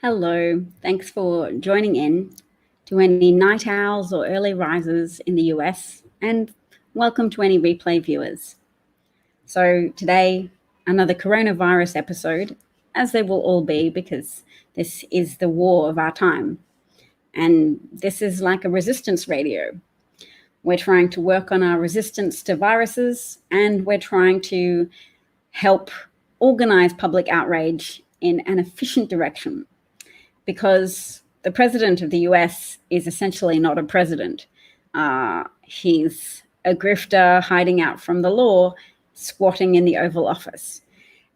Hello, thanks for joining in to any night owls or early risers in the US, and welcome to any replay viewers. So, today, another coronavirus episode, as there will all be because this is the war of our time. And this is like a resistance radio. We're trying to work on our resistance to viruses, and we're trying to help organize public outrage in an efficient direction, because the president of the US is essentially not a president. He's a grifter hiding out from the law, squatting in the Oval Office.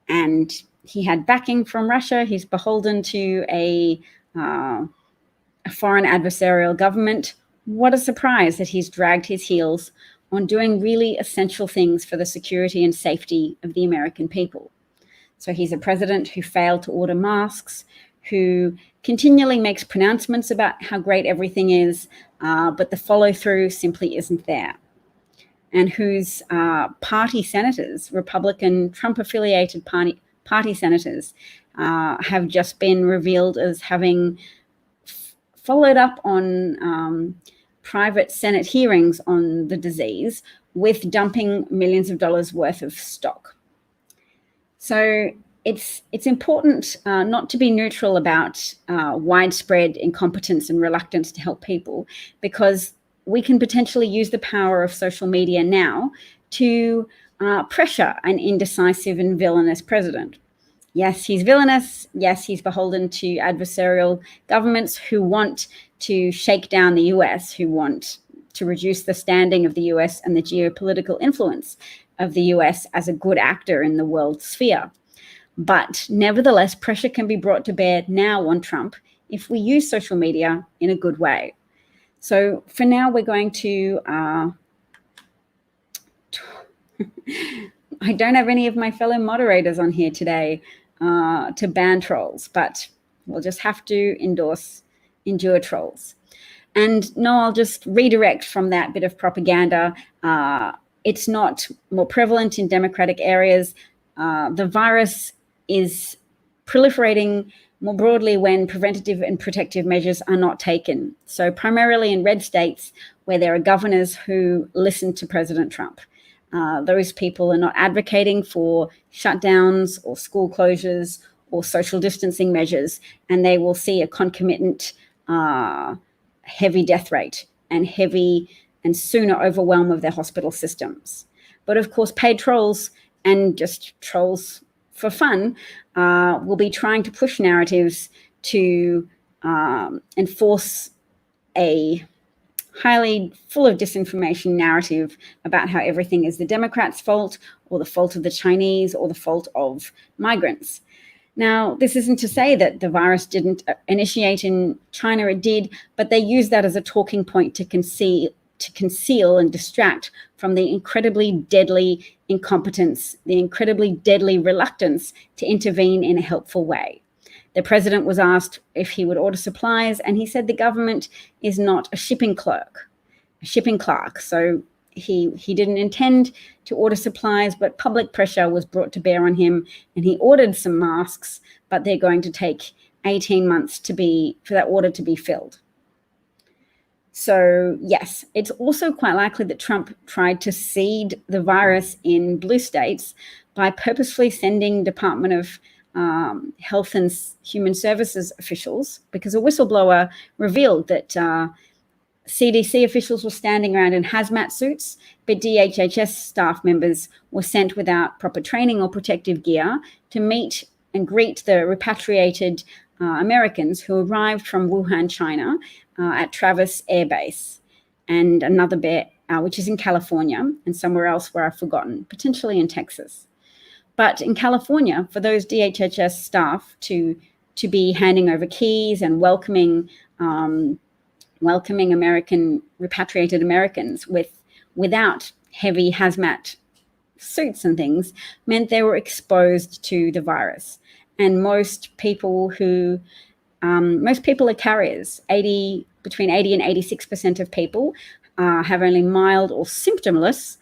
And he had backing from Russia. He's beholden to a foreign adversarial government. What a surprise that he's dragged his heels on doing really essential things for the security and safety of the American people. So he's a president who failed to order masks, who continually makes pronouncements about how great everything is, but the follow-through simply isn't there. And whose party senators, Republican, Trump-affiliated party senators, have just been revealed as having followed up on private Senate hearings on the disease with dumping millions of dollars worth of stock. So it's important not to be neutral about widespread incompetence and reluctance to help people, because we can potentially use the power of social media now to pressure an indecisive and villainous president. Yes, he's villainous. Yes, he's beholden to adversarial governments who want to shake down the US, who want to reduce the standing of the US and the geopolitical influence of the US as a good actor in the world sphere. But nevertheless, pressure can be brought to bear now on Trump if we use social media in a good way. So for now, we're going to I don't have any of my fellow moderators on here today to ban trolls, but we'll just have to endure trolls. And no, I'll just redirect from that bit of propaganda. It's not more prevalent in democratic areas. The virus is proliferating more broadly when preventative and protective measures are not taken. So primarily in red states where there are governors who listen to President Trump. Those people are not advocating for shutdowns or school closures or social distancing measures, and they will see a concomitant heavy death rate and heavy and sooner overwhelm of their hospital systems. But of course, paid trolls and just trolls for fun will be trying to push narratives to enforce a highly full of disinformation narrative about how everything is the Democrats' fault or the fault of the Chinese or the fault of migrants. Now, this isn't to say that the virus didn't initiate in China, it did, but they use that as a talking point to conceal and distract from the incredibly deadly incompetence, the incredibly deadly reluctance to intervene in a helpful way. The president was asked if he would order supplies, and he said the government is not a shipping clerk. So he didn't intend to order supplies, but public pressure was brought to bear on him, and he ordered some masks, but they're going to take 18 months for that order to be filled. So yes, it's also quite likely that Trump tried to seed the virus in blue states by purposefully sending Department of Health and Human Services officials, because a whistleblower revealed that CDC officials were standing around in hazmat suits, but DHHS staff members were sent without proper training or protective gear to meet and greet the repatriated Americans who arrived from Wuhan, China, at Travis Air Base, and another bit which is in California, and somewhere else where I've forgotten, potentially in Texas. But in California, for those DHHS staff to be handing over keys and welcoming repatriated Americans without heavy hazmat suits and things meant they were exposed to the virus. And most people are carriers. Between 80 and 86% of people have only mild or symptomless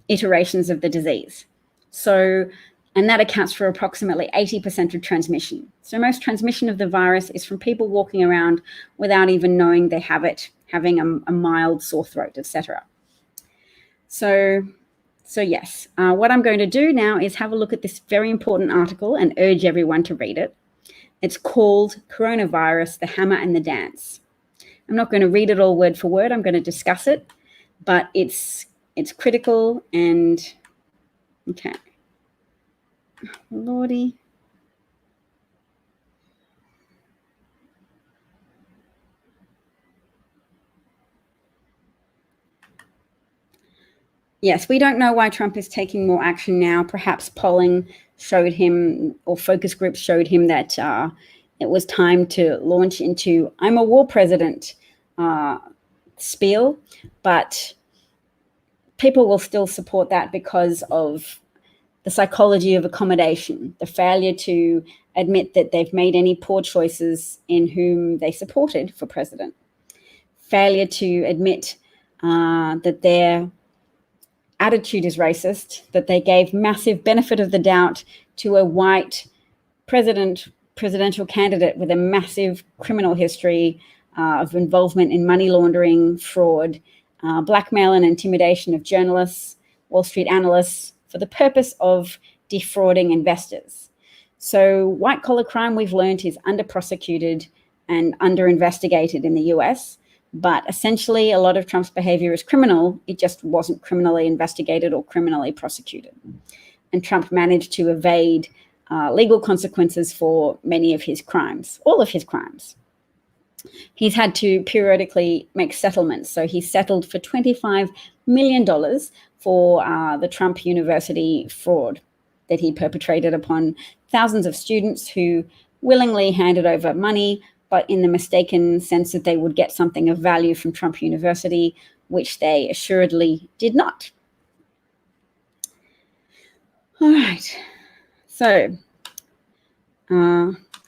iterations of the disease. So And that accounts for approximately 80% of transmission. So most transmission of the virus is from people walking around without even knowing they have it, having a mild sore throat, etc. So yes, what I'm going to do now is have a look at this very important article and urge everyone to read it. It's called Coronavirus, the Hammer and the Dance. I'm not going to read it all word for word. I'm going to discuss it, but it's critical and okay. Lordy. Yes, we don't know why Trump is taking more action now. Perhaps polling showed him, or focus groups showed him that it was time to launch into "I'm a war president" spiel, but people will still support that because of the psychology of accommodation, the failure to admit that they've made any poor choices in whom they supported for president, failure to admit that their attitude is racist, that they gave massive benefit of the doubt to a white presidential candidate with a massive criminal history of involvement in money laundering, fraud, blackmail and intimidation of journalists, Wall Street analysts, for the purpose of defrauding investors. So white-collar crime, we've learned, is under-prosecuted and under-investigated in the US. But essentially, a lot of Trump's behavior is criminal. It just wasn't criminally investigated or criminally prosecuted. And Trump managed to evade legal consequences for many of his crimes, all of his crimes. He's had to periodically make settlements. So he settled for $25 million for the Trump University fraud that he perpetrated upon thousands of students who willingly handed over money, but in the mistaken sense that they would get something of value from Trump University, which they assuredly did not. All right. So,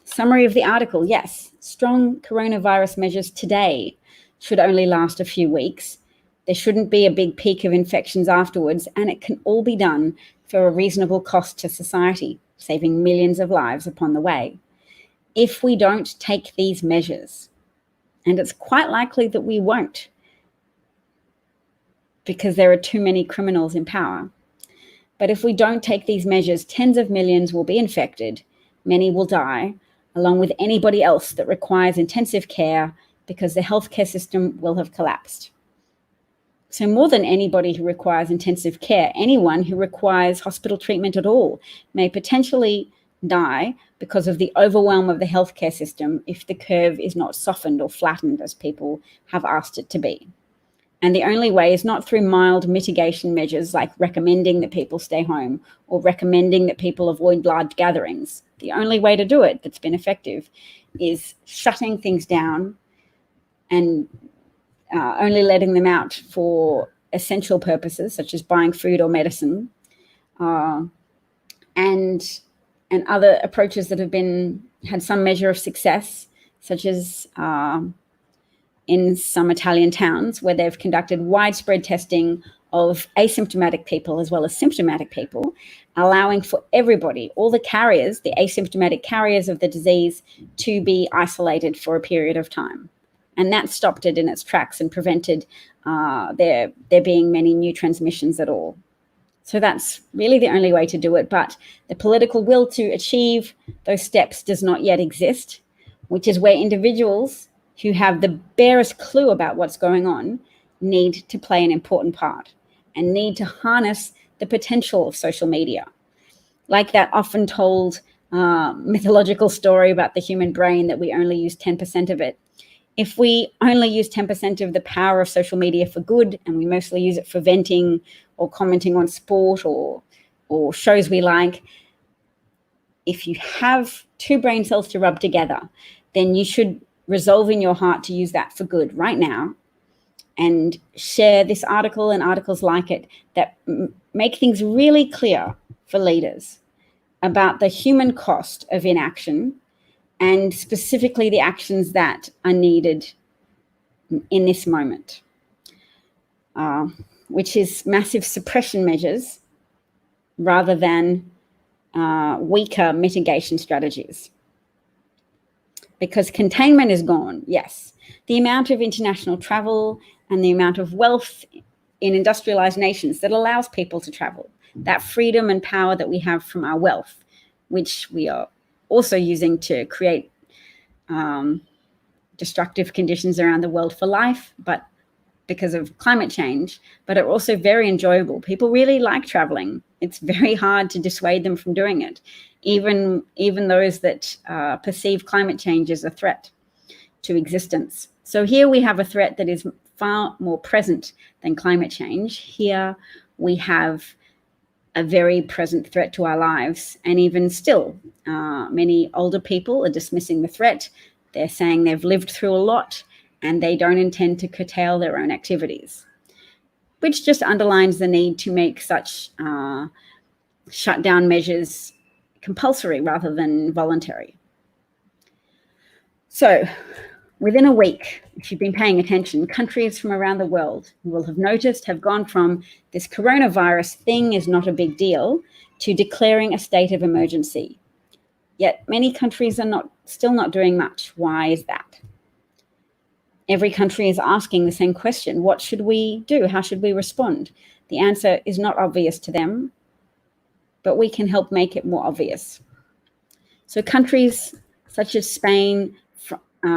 summary of the article. Yes, strong coronavirus measures today should only last a few weeks. There shouldn't be a big peak of infections afterwards, and it can all be done for a reasonable cost to society, saving millions of lives upon the way. If we don't take these measures, and it's quite likely that we won't, because there are too many criminals in power. But if we don't take these measures, tens of millions will be infected, many will die, along with anybody else that requires intensive care, because the healthcare system will have collapsed. So more than anybody who requires intensive care, anyone who requires hospital treatment at all may potentially die because of the overwhelm of the healthcare system if the curve is not softened or flattened as people have asked it to be. And the only way is not through mild mitigation measures like recommending that people stay home or recommending that people avoid large gatherings. The only way to do it that's been effective is shutting things down and only letting them out for essential purposes, such as buying food or medicine, and other approaches that have had some measure of success, such as in some Italian towns where they've conducted widespread testing of asymptomatic people as well as symptomatic people, allowing for everybody, all the carriers, the asymptomatic carriers of the disease, to be isolated for a period of time. And that stopped it in its tracks and prevented there being many new transmissions at all. So that's really the only way to do it. But the political will to achieve those steps does not yet exist, which is where individuals who have the barest clue about what's going on need to play an important part and need to harness the potential of social media. Like that often told mythological story about the human brain that we only use 10% of it. If we only use 10% of the power of social media for good, and we mostly use it for venting or commenting on sport or shows we like, if you have two brain cells to rub together, then you should resolve in your heart to use that for good right now and share this article and articles like it that make things really clear for leaders about the human cost of inaction, and specifically the actions that are needed in this moment, which is massive suppression measures rather than weaker mitigation strategies. Because containment is gone, yes. The amount of international travel and the amount of wealth in industrialized nations that allows people to travel, that freedom and power that we have from our wealth, which we are also using to create destructive conditions around the world for life, but because of climate change, but are also very enjoyable. People really like traveling. It's very hard to dissuade them from doing it, even those that perceive climate change as a threat to existence. So here we have a threat that is far more present than climate change. Here we have a very present threat to our lives. And even still, many older people are dismissing the threat. They're saying they've lived through a lot and they don't intend to curtail their own activities, which just underlines the need to make such shutdown measures compulsory rather than voluntary. So within a week, if you've been paying attention, countries from around the world, you will have noticed, have gone from this coronavirus thing is not a big deal to declaring a state of emergency. Yet many countries are still not doing much. Why is that? Every country is asking the same question. What should we do? How should we respond? The answer is not obvious to them, but we can help make it more obvious. So countries such as Spain,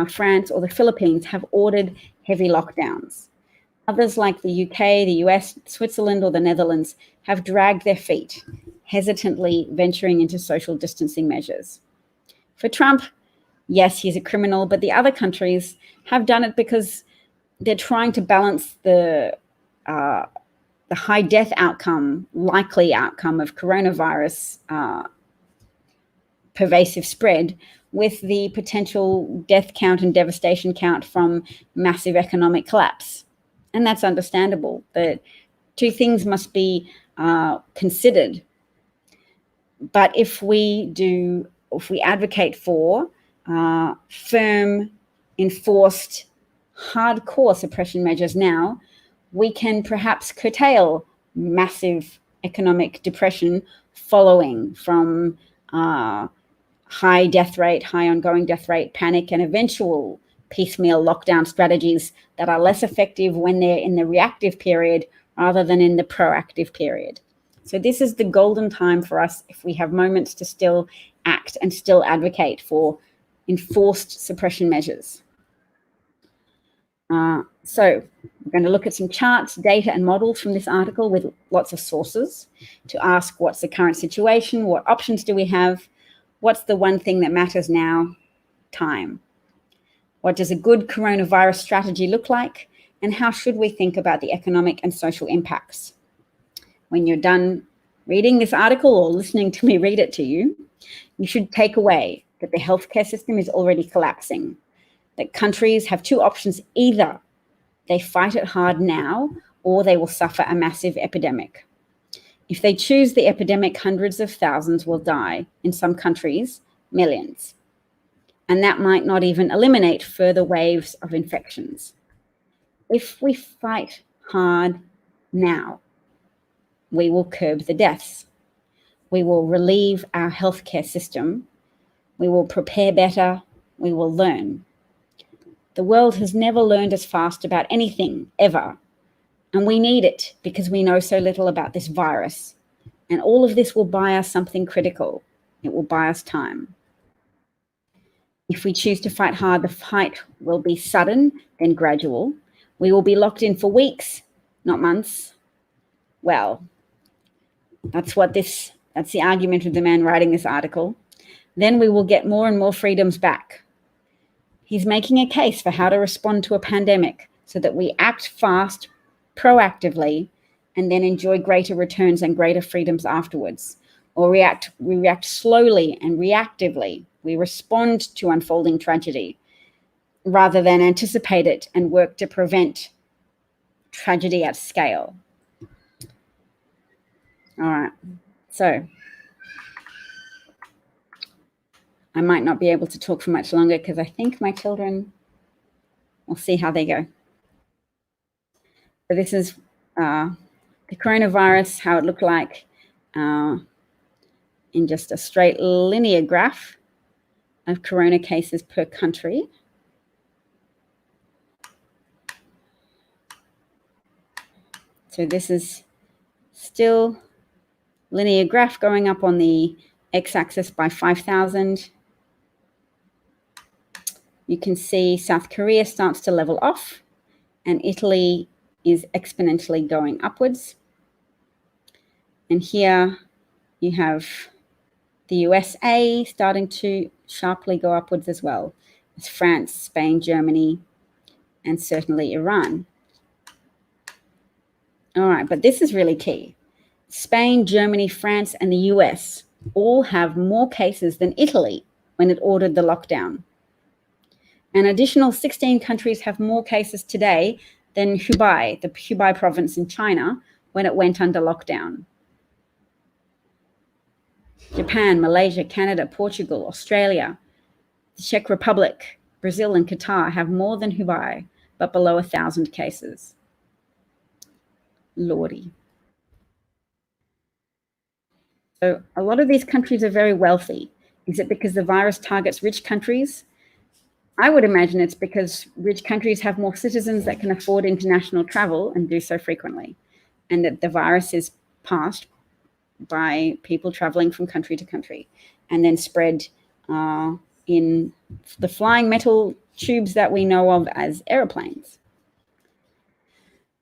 France, or the Philippines have ordered heavy lockdowns. Others like the UK, the US, Switzerland, or the Netherlands have dragged their feet, hesitantly venturing into social distancing measures. For Trump, yes, he's a criminal, but the other countries have done it because they're trying to balance the high death outcome, likely outcome of coronavirus pervasive spread with the potential death count and devastation count from massive economic collapse. And that's understandable. The two things must be considered. But if we advocate for firm, enforced, hardcore suppression measures now, we can perhaps curtail massive economic depression following from high death rate, high ongoing death rate, panic, and eventual piecemeal lockdown strategies that are less effective when they're in the reactive period rather than in the proactive period. So this is the golden time for us if we have moments to still act and still advocate for enforced suppression measures. So we're going to look at some charts, data, and models from this article with lots of sources to ask what's the current situation, what options do we have, what's the one thing that matters now, time. What does a good coronavirus strategy look like, and how should we think about the economic and social impacts? When you're done reading this article or listening to me read it to you, you should take away that the healthcare system is already collapsing, that countries have two options: either they fight it hard now or they will suffer a massive epidemic. If they choose the epidemic, hundreds of thousands will die, in some countries, millions. And that might not even eliminate further waves of infections. If we fight hard now, we will curb the deaths. We will relieve our healthcare system. We will prepare better. We will learn. The world has never learned as fast about anything, ever. And we need it because we know so little about this virus. And all of this will buy us something critical. It will buy us time. If we choose to fight hard, the fight will be sudden, then gradual. We will be locked in for weeks, not months. Well, that's the argument of the man writing this article. Then we will get more and more freedoms back. He's making a case for how to respond to a pandemic so that we act fast, proactively, and then enjoy greater returns and greater freedoms afterwards. Or we react slowly and reactively. We respond to unfolding tragedy rather than anticipate it and work to prevent tragedy at scale. All right, so I might not be able to talk for much longer because I think my children, we'll see how they go. So this is the coronavirus, how it looked like in just a straight linear graph of corona cases per country. So this is still linear graph going up on the x-axis by 5,000. You can see South Korea starts to level off and Italy is exponentially going upwards. And here you have the USA starting to sharply go upwards as well as France, Spain, Germany, and certainly Iran. All right, but this is really key. Spain, Germany, France, and the US all have more cases than Italy when it ordered the lockdown. An additional 16 countries have more cases today than Hubei, the Hubei province in China, when it went under lockdown. Japan, Malaysia, Canada, Portugal, Australia, the Czech Republic, Brazil, and Qatar have more than Hubei, but below 1,000 cases. Lordy. So a lot of these countries are very wealthy. Is it because the virus targets rich countries? I would imagine it's because rich countries have more citizens that can afford international travel and do so frequently, and that the virus is passed by people traveling from country to country and then spread in the flying metal tubes that we know of as airplanes.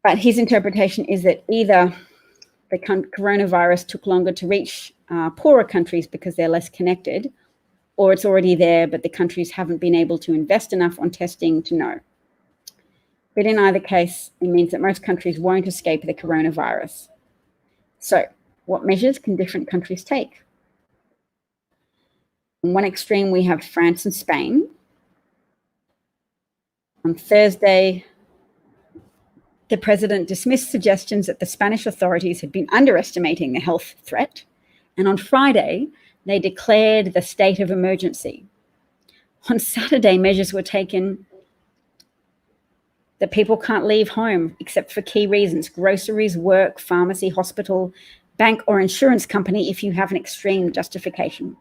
But his interpretation is that either the coronavirus took longer to reach poorer countries because they're less connected, or it's already there, but the countries haven't been able to invest enough on testing to know. But in either case, it means that most countries won't escape the coronavirus. So, what measures can different countries take? On one extreme, we have France and Spain. On Thursday, the president dismissed suggestions that the Spanish authorities had been underestimating the health threat. And on Friday, they declared the state of emergency. On Saturday, measures were taken that people can't leave home except for key reasons: groceries, work, pharmacy, hospital, bank, or insurance company if you have an extreme justification.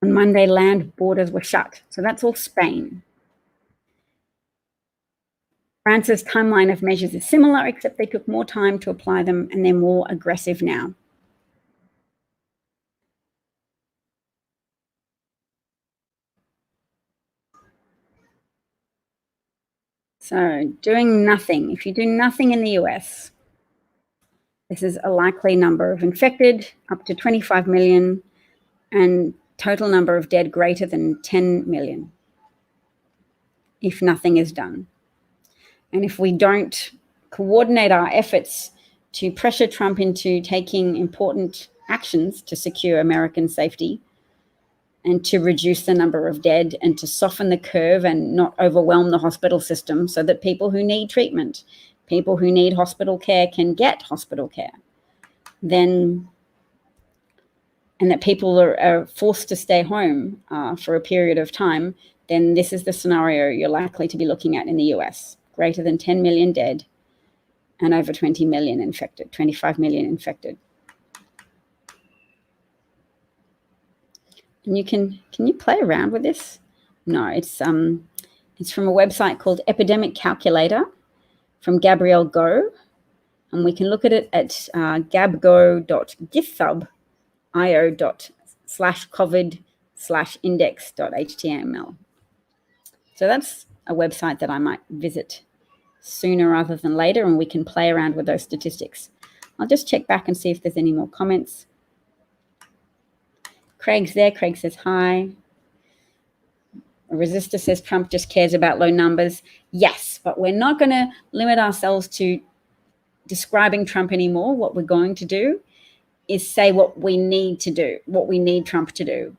On Monday, land borders were shut. So that's all Spain. France's timeline of measures is similar, except they took more time to apply them and they're more aggressive now. So doing nothing. If you do nothing in the US, this is a likely number of infected, up to 25 million, and total number of dead greater than 10 million, if nothing is done. And if we don't coordinate our efforts to pressure Trump into taking important actions to secure American safety and to reduce the number of dead and to soften the curve and not overwhelm the hospital system so that people who need treatment, people who need hospital care can get hospital care, then, and that people are forced to stay home for a period of time, then this is the scenario you're likely to be looking at in the US. Greater than 10 million dead and over 20 million infected, 25 million infected. And can you play around with this? No, it's from a website called Epidemic Calculator from Gabrielle Go, and we can look at it at gabgo.github.io/covid/index.html. So that's a website that I might visit sooner rather than later, and we can play around with those statistics. I'll just check back and see if there's any more comments. Craig's there. Craig says hi. A resistor says Trump just cares about low numbers. Yes, but we're not going to limit ourselves to describing Trump anymore. What we're going to do is say what we need to do, what we need Trump to do,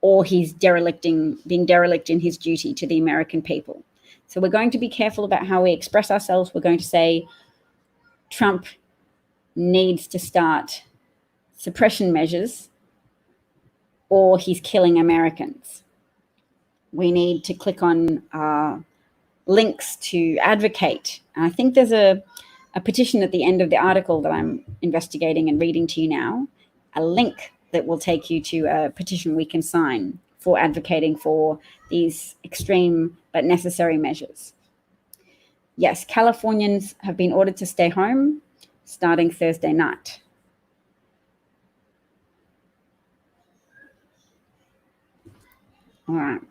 or he's being derelict in his duty to the American people. So we're going to be careful about how we express ourselves. We're going to say Trump needs to start suppression measures or he's killing Americans. We need to click on links to advocate. And I think there's a petition at the end of the article that I'm investigating and reading to you now a link that will take you to a petition we can sign for advocating for these extreme but necessary measures. Yes, Californians have been ordered to stay home starting Thursday night. All right.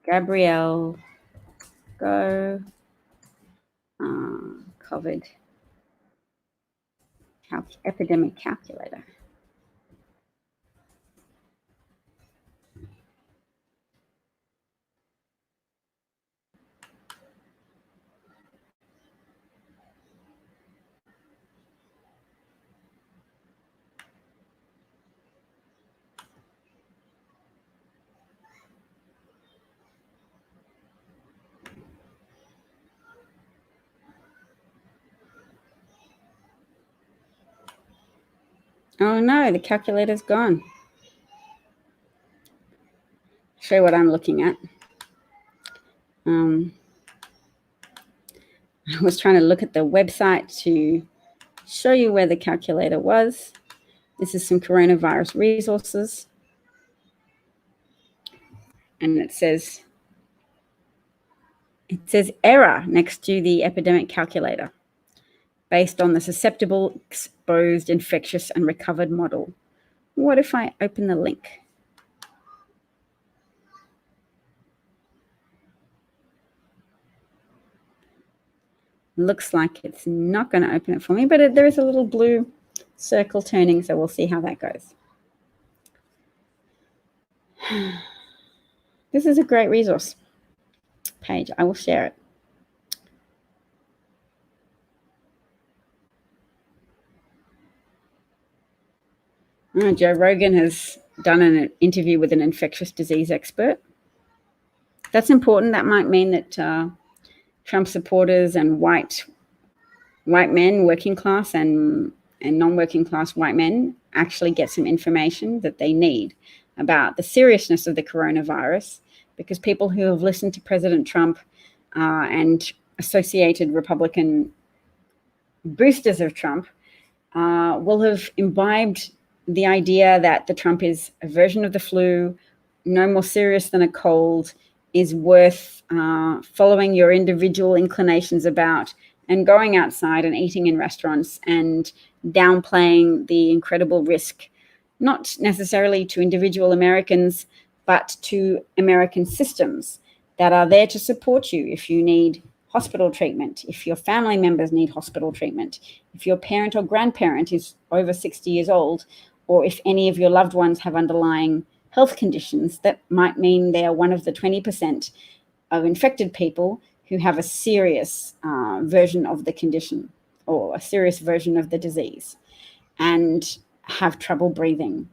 Gabrielle, go. COVID epidemic calculator. Oh no, the calculator's gone. Show you what I'm looking at. I was trying to look at the website to show you where the calculator was. This is some coronavirus resources. And it says error next to the epidemic calculator based on the susceptible, exposed, infectious, and recovered model. What if I open the link? Looks like it's not going to open it for me, but there is a little blue circle turning, so we'll see how that goes. This is a great resource page. I will share it. Joe Rogan has done an interview with an infectious disease expert. That's important. That might mean that Trump supporters and white men, working class and non-working class white men, actually get some information that they need about the seriousness of the coronavirus, because people who have listened to President Trump and associated Republican boosters of Trump will have imbibed the idea that the Trump is a version of the flu, no more serious than a cold, is worth following your individual inclinations about, and going outside and eating in restaurants and downplaying the incredible risk, not necessarily to individual Americans, but to American systems that are there to support you if you need hospital treatment, if your family members need hospital treatment, if your parent or grandparent is over 60 years old, or if any of your loved ones have underlying health conditions that might mean they are one of the 20% of infected people who have a serious version of the condition or a serious version of the disease and have trouble breathing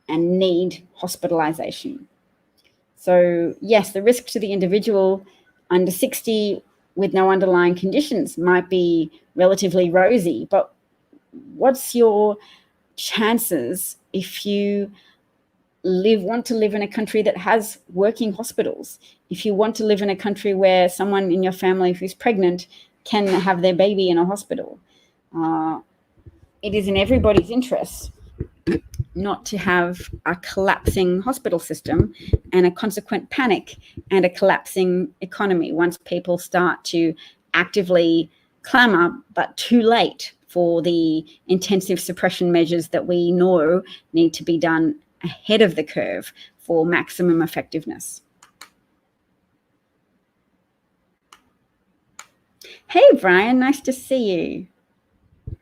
and need hospitalization. So yes, the risk to the individual under 60 with no underlying conditions might be relatively rosy, but what's your chances if you want to live in a country that has working hospitals, if you want to live in a country where someone in your family who's pregnant can have their baby in a hospital? It is in everybody's interest not to have a collapsing hospital system and a consequent panic and a collapsing economy once people start to actively clamor, but too late, for the intensive suppression measures that we know need to be done ahead of the curve for maximum effectiveness. Hey, Brian, nice to see you.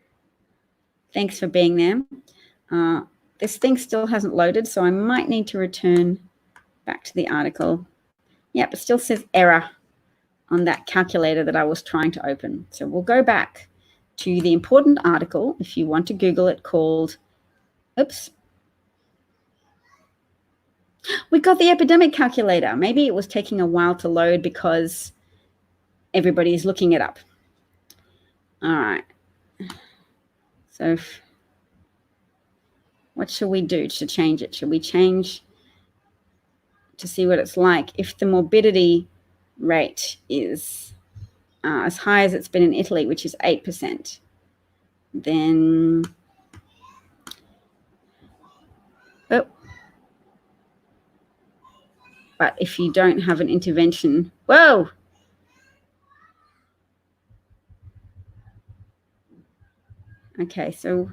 Thanks for being there. This thing still hasn't loaded, so I might need to return back to the article. Yep, it still says error on that calculator that I was trying to open. So we'll go back to the important article, if you want to Google it, called, oops, we got the epidemic calculator. Maybe it was taking a while to load because everybody is looking it up. All right. So what should we do to change it? Should we change to see what it's like if the morbidity rate is as high as it's been in Italy, which is 8%. Then, oh, but if you don't have an intervention, whoa. Okay, so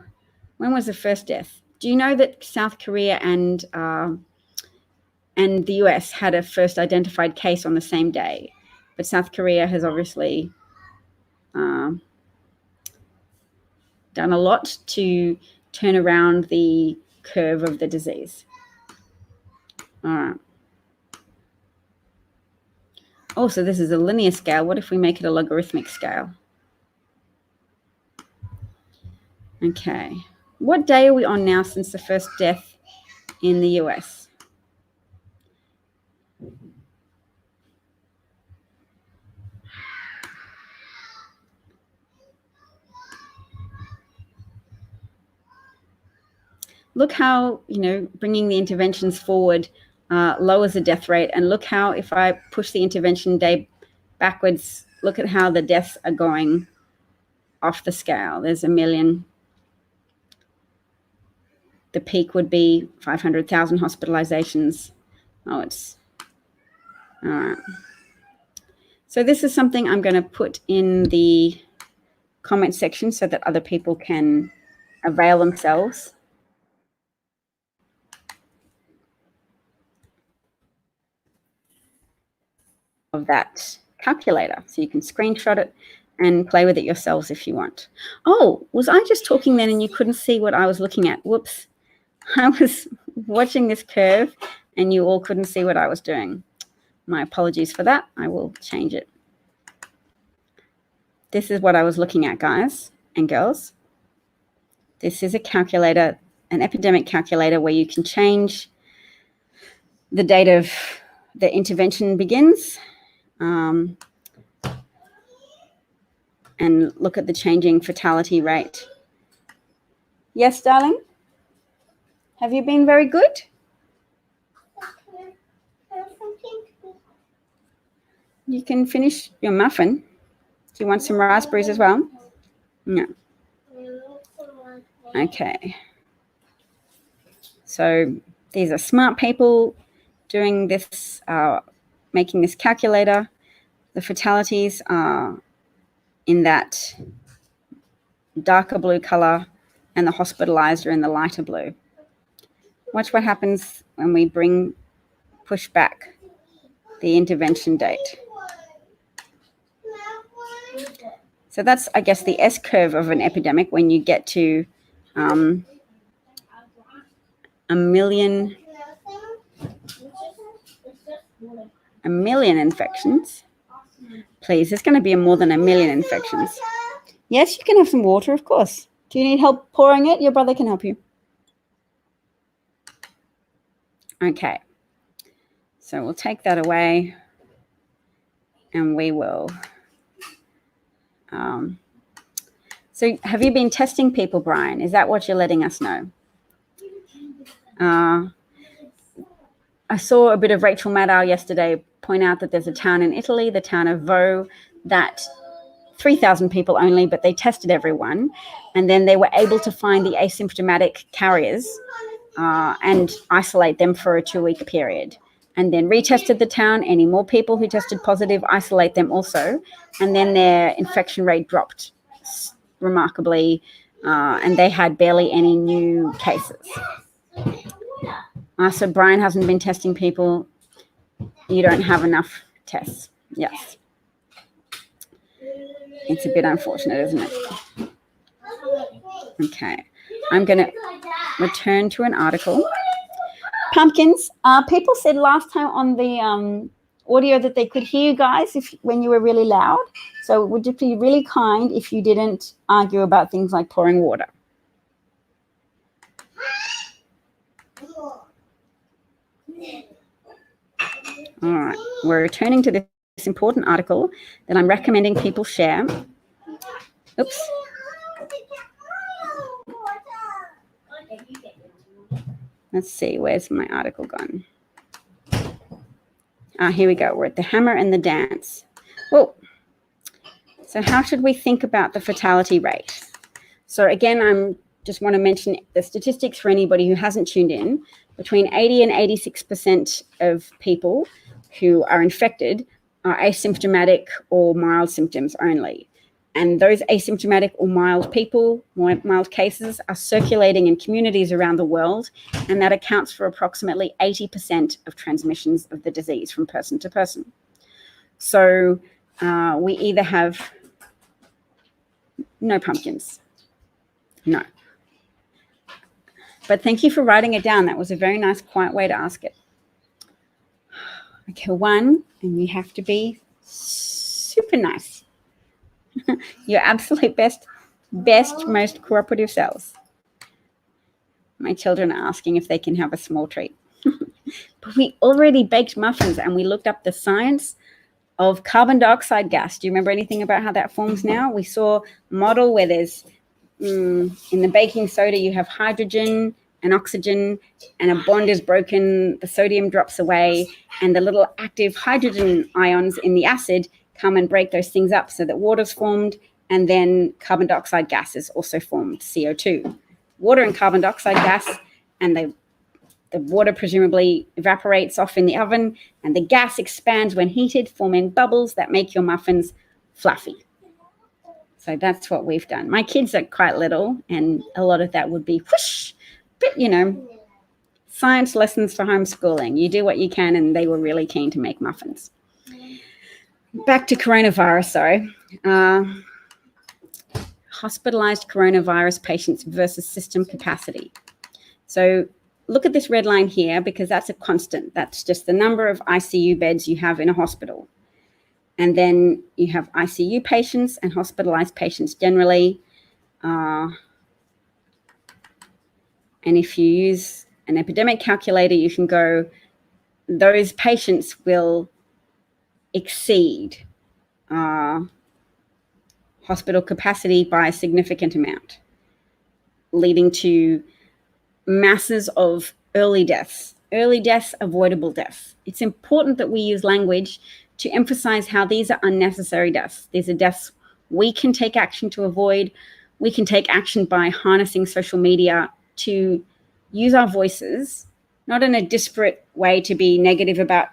when was the first death? Do you know that South Korea and the US had a first identified case on the same day? But South Korea has obviously done a lot to turn around the curve of the disease. All right. Oh, so this is a linear scale. What if we make it a logarithmic scale? Okay. What day are we on now since the first death in the US? Look how, bringing the interventions forward lowers the death rate. And look how, if I push the intervention day backwards, look at how the deaths are going off the scale. There's 1 million. The peak would be 500,000 hospitalizations. Oh, it's all right. So this is something I'm going to put in the comment section so that other people can avail themselves of that calculator. So you can screenshot it and play with it yourselves if you want. Oh, was I just talking then and you couldn't see what I was looking at? Whoops. I was watching this curve and you all couldn't see what I was doing. My apologies for that. I will change it. This is what I was looking at, guys and girls. This is a calculator, an epidemic calculator where you can change the date of the intervention begins and look at the changing fatality rate. Yes, darling? Have you been very good? You can finish your muffin. Do you want some raspberries as well? No. Okay. So these are smart people doing this, making this calculator. The fatalities are in that darker blue color and the hospitalized are in the lighter blue. Watch what happens when we push back the intervention date. So that's, I guess, the S-curve of an epidemic when you get to 1 million infections. Please, there's going to be more than 1 million infections. Yes, you can have some water, of course. Do you need help pouring it? Your brother can help you. Okay. So we'll take that away and we will. So have you been testing people, Brian? Is that what you're letting us know? I saw a bit of Rachel Maddow yesterday point out that there's a town in Italy, the town of Vo, that 3,000 people only, but they tested everyone. And then they were able to find the asymptomatic carriers and isolate them for a 2-week period. And then retested the town, any more people who tested positive, isolate them also. And then their infection rate dropped remarkably, and they had barely any new cases. So Brian hasn't been testing people. You don't have enough tests. Yes. It's a bit unfortunate, isn't it? Okay. I'm going to return to an article. Pumpkins. People said last time on the audio that they could hear you guys when you were really loud. So would you be really kind if you didn't argue about things like pouring water? All right. We're returning to this important article that I'm recommending people share. Oops. Let's see, where's my article gone? Here we go. We're at the hammer and the dance. Whoa. So how should we think about the fatality rate? So again, I'm just want to mention the statistics for anybody who hasn't tuned in. Between 80 and 86% of people who are infected are asymptomatic or mild symptoms only. And those asymptomatic or mild people, mild cases, are circulating in communities around the world, and that accounts for approximately 80% of transmissions of the disease from person to person. So we either have no pumpkins. No. But thank you for writing it down. That was a very nice, quiet way to ask it. Okay, 1, and you have to be super nice. Your absolute best, most cooperative selves. My children are asking if they can have a small treat. But we already baked muffins, and we looked up the science of carbon dioxide gas. Do you remember anything about how that forms now? We saw a model where there's, in the baking soda, you have hydrogen and oxygen, and a bond is broken, the sodium drops away, and the little active hydrogen ions in the acid come and break those things up so that water's formed, and then carbon dioxide gas is also formed, CO2. Water and carbon dioxide gas, and the water presumably evaporates off in the oven, and the gas expands when heated, forming bubbles that make your muffins fluffy. So that's what we've done. My kids are quite little, and a lot of that would be whoosh, but science lessons for homeschooling. You do what you can, and they were really keen to make muffins. Back to coronavirus, sorry. Hospitalized coronavirus patients versus system capacity. So look at this red line here, because that's a constant. That's just the number of ICU beds you have in a hospital. And then you have ICU patients and hospitalized patients generally. And if you use an epidemic calculator, you can go, those patients will exceed hospital capacity by a significant amount, leading to masses of early deaths, avoidable deaths. It's important that we use language to emphasize how these are unnecessary deaths. These are deaths we can take action to avoid. We can take action by harnessing social media to use our voices, not in a disparate way to be negative about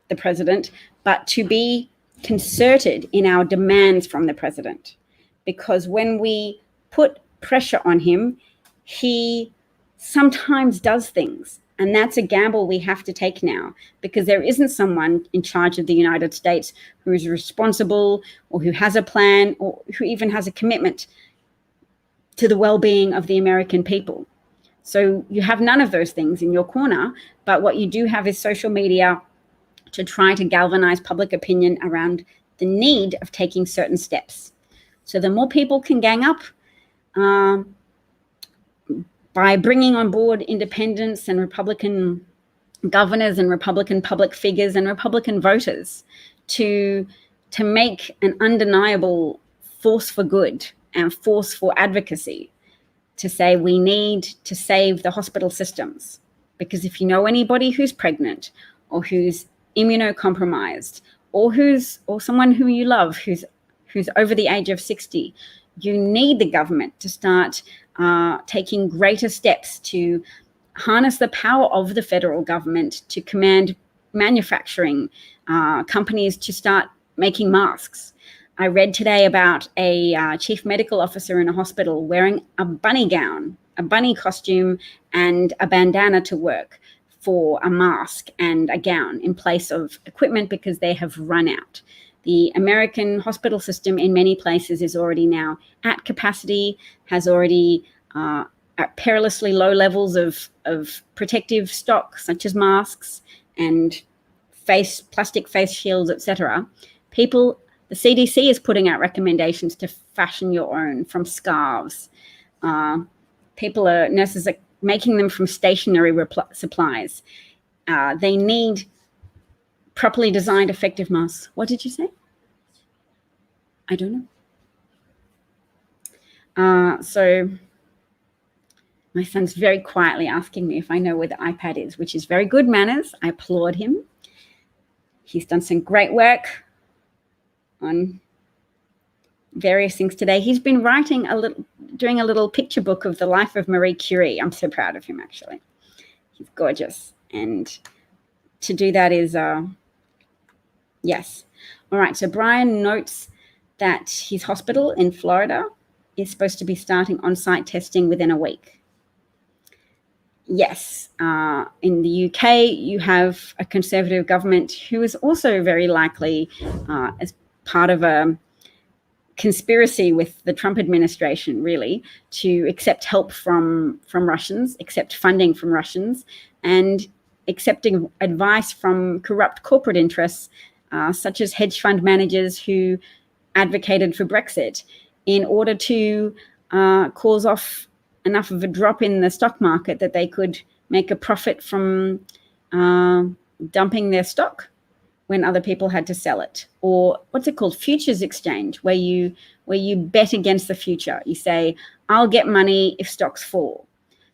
the president, but to be concerted in our demands from the president. Because when we put pressure on him, he sometimes does things. And that's a gamble we have to take now, because there isn't someone in charge of the United States who is responsible, or who has a plan, or who even has a commitment to the well-being of the American people. So you have none of those things in your corner, but what you do have is social media to try to galvanize public opinion around the need of taking certain steps. So the more people can gang up, by bringing on board independents and Republican governors and Republican public figures and Republican voters to make an undeniable force for good and force for advocacy, to say we need to save the hospital systems. Because if you know anybody who's pregnant, or who's immunocompromised, or someone who you love who's over the age of 60, you need the government to start taking greater steps to harness the power of the federal government to command manufacturing companies to start making masks. I read today about a chief medical officer in a hospital wearing a bunny gown, a bunny costume, and a bandana to work for a mask and a gown in place of equipment, because they have run out. The American hospital system in many places is already now at capacity, has already at perilously low levels of protective stock, such as masks and plastic face shields, etc. The CDC is putting out recommendations to fashion your own from scarves. Nurses are making them from stationary supplies. They need properly designed, effective masks. What did you say? I don't know. So my son's very quietly asking me if I know where the iPad is, which is very good manners. I applaud him. He's done some great work on various things today. He's been doing a little picture book of the life of Marie Curie. I'm so proud of him, actually. He's gorgeous. And to do that is, yes. All right, so Brian notes that his hospital in Florida is supposed to be starting on-site testing within a week. Yes, in the UK, you have a Conservative government who is also very likely, as part of a conspiracy with the Trump administration, really, to accept help from Russians, accept funding from Russians, and accepting advice from corrupt corporate interests, such as hedge fund managers who advocated for Brexit in order to cause off enough of a drop in the stock market that they could make a profit from dumping their stock when other people had to sell it. Or what's it called? Futures exchange, where you bet against the future. You say, I'll get money if stocks fall.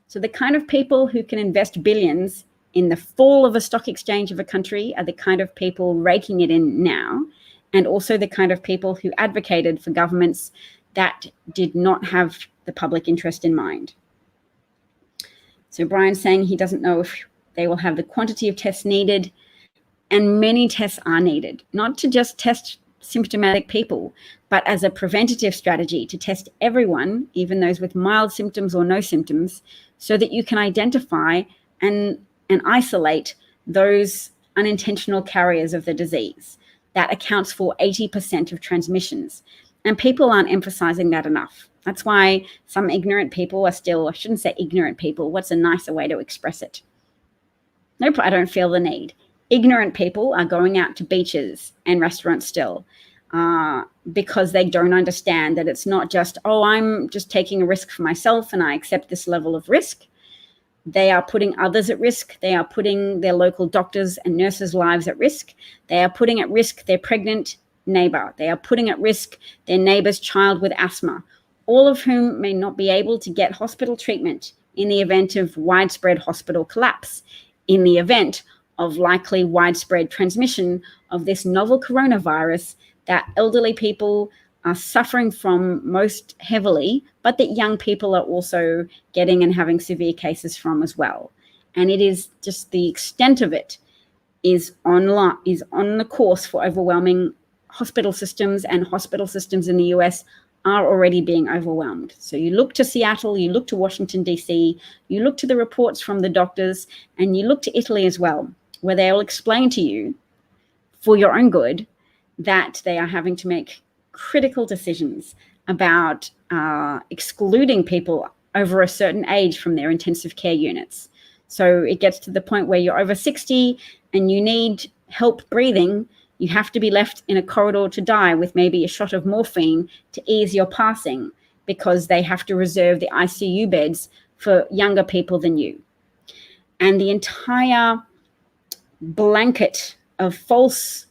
So the kind of people who can invest billions in the fall of a stock exchange of a country are the kind of people raking it in now, and also the kind of people who advocated for governments that did not have the public interest in mind. So Brian's saying he doesn't know if they will have the quantity of tests needed, and many tests are needed, not to just test symptomatic people, but as a preventative strategy to test everyone, even those with mild symptoms or no symptoms, so that you can identify and isolate those unintentional carriers of the disease. That accounts for 80% of transmissions. And people aren't emphasizing that enough. That's why some ignorant people are still, I shouldn't say ignorant people, what's a nicer way to express it? Nope, I don't feel the need. Ignorant people are going out to beaches and restaurants still, because they don't understand that it's not just, oh, I'm just taking a risk for myself and I accept this level of risk. They are putting others at risk. They are putting their local doctors' and nurses' lives at risk. They are putting at risk their pregnant neighbor. They are putting at risk their neighbor's child with asthma, all of whom may not be able to get hospital treatment in the event of widespread hospital collapse, in the event of likely widespread transmission of this novel coronavirus that elderly people are suffering from most heavily, but that young people are also getting and having severe cases from as well. And it is just the extent of it is on the course for overwhelming hospital systems, and hospital systems in the US are already being overwhelmed. So you look to Seattle, you look to Washington, DC, you look to the reports from the doctors, and you look to Italy as well, where they'll explain to you for your own good that they are having to make critical decisions about excluding people over a certain age from their intensive care units. So it gets to the point where you're over 60 and you need help breathing. You have to be left in a corridor to die with maybe a shot of morphine to ease your passing, because they have to reserve the ICU beds for younger people than you. And the entire blanket of false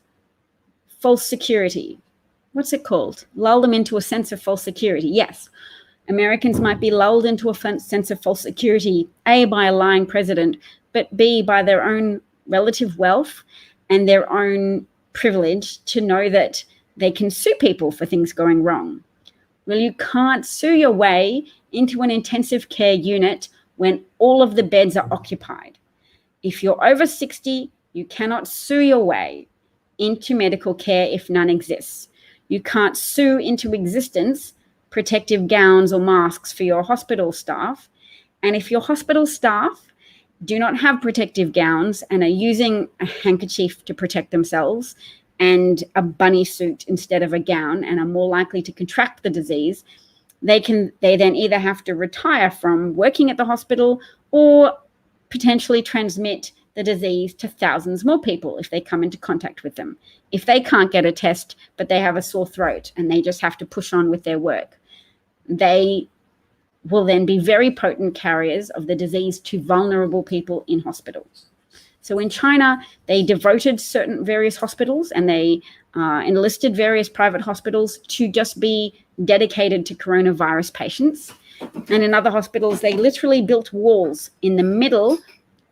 security, what's it called? Lull them into a sense of false security. Yes, Americans might be lulled into a sense of false security, A, by a lying president, but B, by their own relative wealth and their own privilege to know that they can sue people for things going wrong. Well, you can't sue your way into an intensive care unit when all of the beds are occupied. If you're over 60, you cannot sue your way into medical care if none exists. You can't sue into existence protective gowns or masks for your hospital staff. And if your hospital staff do not have protective gowns and are using a handkerchief to protect themselves and a bunny suit instead of a gown and are more likely to contract the disease, they then either have to retire from working at the hospital or potentially transmit the disease to thousands more people if they come into contact with them. If they can't get a test, but they have a sore throat and they just have to push on with their work, they will then be very potent carriers of the disease to vulnerable people in hospitals. So in China, they devoted various hospitals and they enlisted various private hospitals to just be dedicated to coronavirus patients. And in other hospitals, they literally built walls in the middle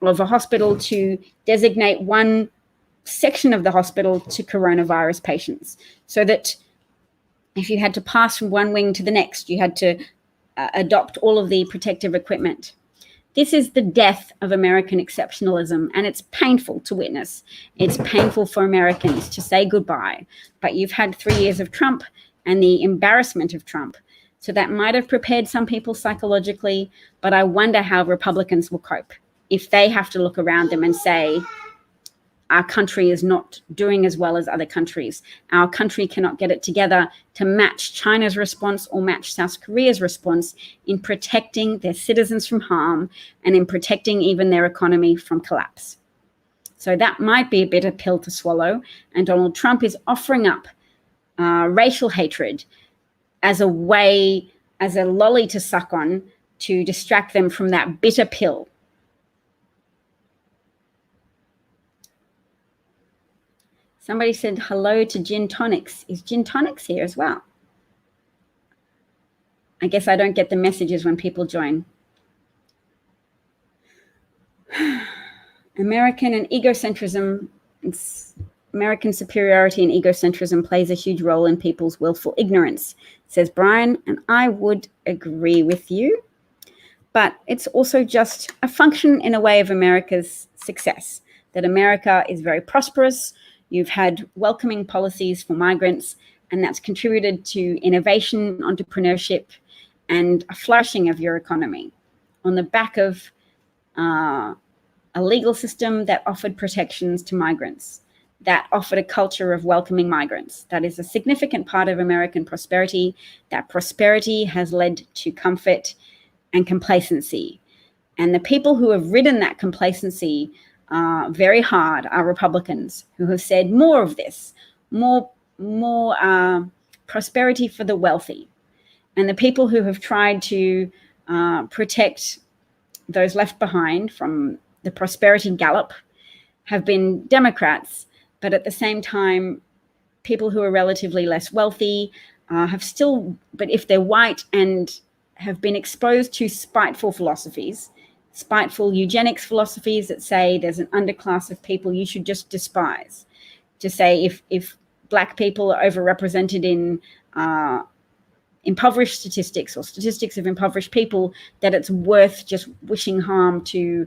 of a hospital to designate one section of the hospital to coronavirus patients, so that If you had to pass from one wing to the next, you had to adopt all of the protective equipment. This is the death of American exceptionalism, and it's painful to witness. It's painful for Americans to say goodbye. But you've had 3 years of Trump and the embarrassment of Trump. So that might have prepared some people psychologically, but I wonder how Republicans will cope if they have to look around them and say, our country is not doing as well as other countries. Our country cannot get it together to match China's response or match South Korea's response in protecting their citizens from harm and in protecting even their economy from collapse. So that might be a bitter pill to swallow. And Donald Trump is offering up racial hatred as a way, as a lolly to suck on to distract them from that bitter pill. Somebody said hello to Gin Tonics. Is Gin Tonics here as well? I guess I don't get the messages when people join. American superiority and egocentrism plays a huge role in people's willful ignorance, says Brian, and I would agree with you. But it's also just a function in a way of America's success, that America is very prosperous. You've had welcoming policies for migrants, and that's contributed to innovation, entrepreneurship, and a flourishing of your economy on the back of a legal system that offered protections to migrants, that offered a culture of welcoming migrants. That is a significant part of American prosperity. That prosperity has led to comfort and complacency. And the people who have ridden that complacency very hard are Republicans, who have said more of this, more prosperity for the wealthy. And the people who have tried to protect those left behind from the prosperity gallop have been Democrats, but at the same time, people who are relatively less wealthy have still, but if they're white and have been exposed to spiteful philosophies, spiteful eugenics philosophies that say there's an underclass of people you should just despise. To say if Black people are overrepresented in impoverished statistics or statistics of impoverished people, that it's worth just wishing harm to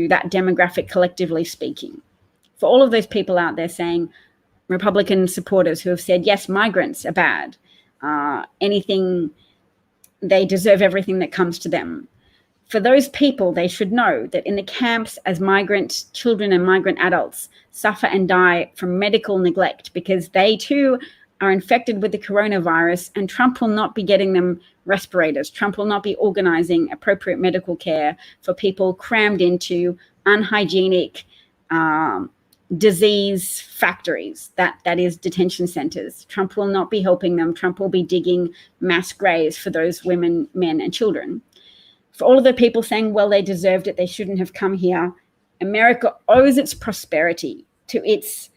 that demographic, collectively speaking. For all of those people out there saying, Republican supporters who have said, yes, migrants are bad, they deserve everything that comes to them. For those people, they should know that in the camps, as migrant children and migrant adults suffer and die from medical neglect because they too are infected with the coronavirus, and Trump will not be getting them respirators. Trump will not be organizing appropriate medical care for people crammed into unhygienic disease factories, that is detention centers. Trump will not be helping them. Trump will be digging mass graves for those women, men, and children. For all of the people saying, well, they deserved it, they shouldn't have come here, America owes its prosperity to its